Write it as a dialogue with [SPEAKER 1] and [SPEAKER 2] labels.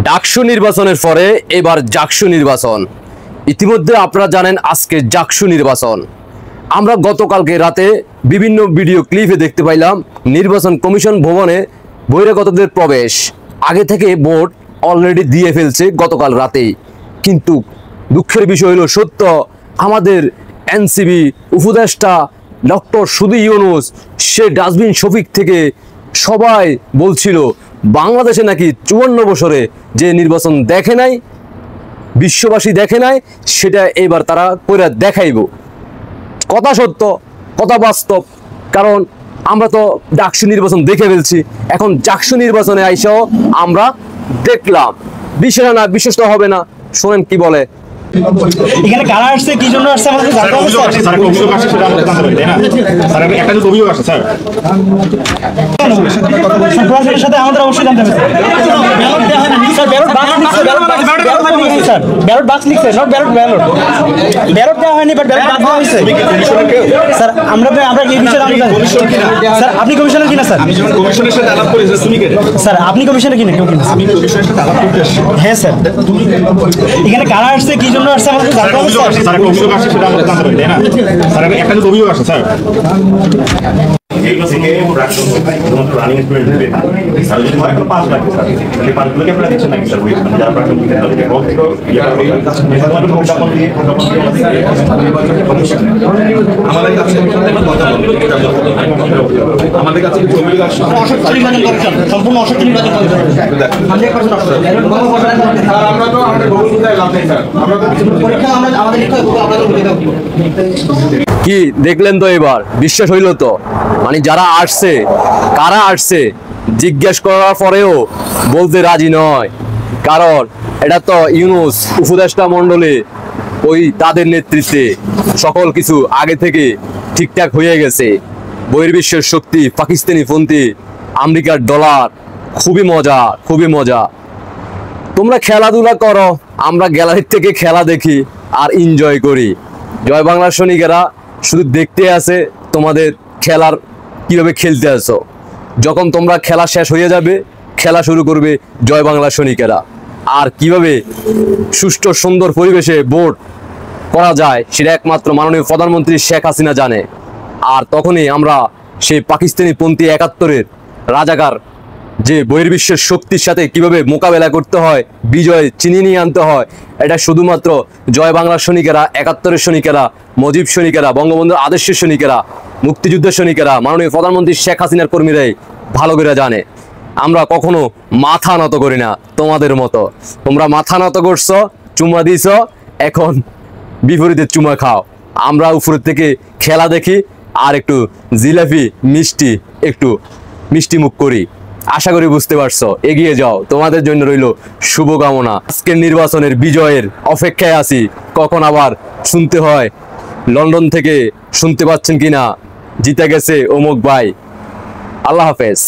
[SPEAKER 1] ডাকসু নির্বাচনের পরে এবার জাকসু নির্বাচন। ইতিমধ্যে আপনারা জানেন আজকে জাকসু নির্বাচন। আমরা গতকালকে রাতে বিভিন্ন ভিডিও ক্লিপে দেখতে পাইলাম নির্বাচন কমিশন ভবনে বহিরাগতদের প্রবেশ। আগে থেকে ভোট অলরেডি দিয়ে ফেলছে গতকাল রাতেই। কিন্তু দুঃখের বিষয় হলো সত্য, আমাদের এনসিবি উপদেষ্টা ডক্টর সুধী ইউনূস সে ডাস্টবিন শফিক থেকে সবাই বলছিল বাংলাদেশে নাকি 54 বছরে যে নির্বাচন দেখে নাই, বিশ্ববাসী দেখে নাই, সেটা এবার তারা করে দেখাইব। কথা সত্য, কথা বাস্তব। কারণ আমরা তো ডাকসু নির্বাচন দেখে ফেলছি, এখন জাকসু নির্বাচনে আইসাও আমরা দেখলাম। বিশ্বাস না, বিশ্বাস তো হবে না। শোনেন কি বলে।
[SPEAKER 2] এখানে কারা আসছে, কি জন্য আসছে আমাদের জানতে হবে স্যার। স্যার অভিযোগ আসছে সেটা আমরা জানতে পারি, তাই না স্যার? একটা যদি অভিযোগ আসছে স্যার, প্রশাসনের সাথে আমাদের অবশ্যই জানতে হবে স্যার। ব্যালট বাক্স লিখছে, স্যার ব্যালট বাক্স লিখছে, নট ব্যালট ব্যালট দেওয়া হয়নি, বাট ব্যালট বাক্স দেওয়া হয়েছে স্যার। আমরা এই বিষয়ে আমি জানি স্যার। আপনি কমিশনার কিনা স্যার? আমি যখন কমিশনের সাথে আলাপ করেছি তুমি কে স্যার? আপনি কমিশনার কিনা? কেউ কিনা? আমি কমিশনের সাথে আলাপ করতে আসছি। হ্যাঁ স্যার। এখানে কারা আসছে, কি জন্য আসছে আমাদের জানতে হবে স্যার। স্যার অভিযোগ আসছে সেটা আমরা জানতে পারি, তাই না স্যার? একটা যদি অভিযোগ আসছে স্যার, রানিং স্টুডেন্ট দেবে স্যার, যদি হয় 5 লাখ স্যার, সেই 5 লাখ আপনারা দিচ্ছেন নাকি স্যার? ওই যারা প্রাক্তন বিদ্যালয়ে আমাদের কাছে সম্পূর্ণ অসত্য নির্বাচন
[SPEAKER 1] কি দেখলেন তো, এবার বিশ্বাস হইল তো? মানে যারা আসছে, কারা আসছে জিজ্ঞেস করার পরেও বলতে রাজি নয়। কারণ এটা তো ইউনূস উপদেষ্টা মন্ডলী, ওই তাদের নেতৃত্বে সকল কিছু আগে থেকে ঠিকঠাক হয়ে গেছে। বহির্বিশ্বের শক্তি, পাকিস্তানি পন্থী, আমেরিকার ডলার, খুবই মজা, খুবই মজা। তোমরা খেলাধুলা করো, আমরা গ্যালারির থেকে খেলা দেখি আর এনজয় করি। জয় বাংলার সৈনিকেরা শুধু দেখতে আছে তোমাদের খেলার কিভাবে খেলতে আসো। যখন তোমরা খেলা শেষ হয়ে যাবে, খেলা শুরু করবে জয় বাংলার সৈনিকেরা। আর কিভাবে সুষ্ঠু সুন্দর পরিবেশে ভোট করা যায় সেটা একমাত্র মাননীয় প্রধানমন্ত্রী শেখ হাসিনা জানে। আর তখনই আমরা সেই পাকিস্তানি পন্থী 71-এর রাজাকার যে বহির্বিশ্বের শক্তির সাথে কিভাবে মোকাবেলা করতে হয়, বিজয় চিনিয়ে নিয়ে আনতে হয়, এটা শুধুমাত্র জয় বাংলার সৈনিকেরা, 71-এর সৈনিকেরা, মুজিব সৈনিকেরা, বঙ্গবন্ধুর আদর্শের সৈনিকেরা, মুক্তিযুদ্ধের সৈনিকেরা, মাননীয় প্রধানমন্ত্রী শেখ হাসিনার কর্মীরাই ভালো করে জানে। আমরা কখনো মাথা নত করি না তোমাদের মতো। তোমরা মাথা নত করছো, চুমা দিছ, এখন বিপরীতে চুমা খাও। আমরা উপর থেকে খেলা দেখি আর একটু জিলাপি একটু মিষ্টি মুখ করি। আশা করি বুঝতে পারছো। এগিয়ে যাও, তোমাদের জন্য রইল শুভকামনা। আজকের নির্বাচনের বিজয়ের অপেক্ষায় আছি। কখন আবার শুনতে হয়, লন্ডন থেকে শুনতে পাচ্ছেন কিনা, জিতে গেছে অমুক ভাই। আল্লাহ হাফেজ।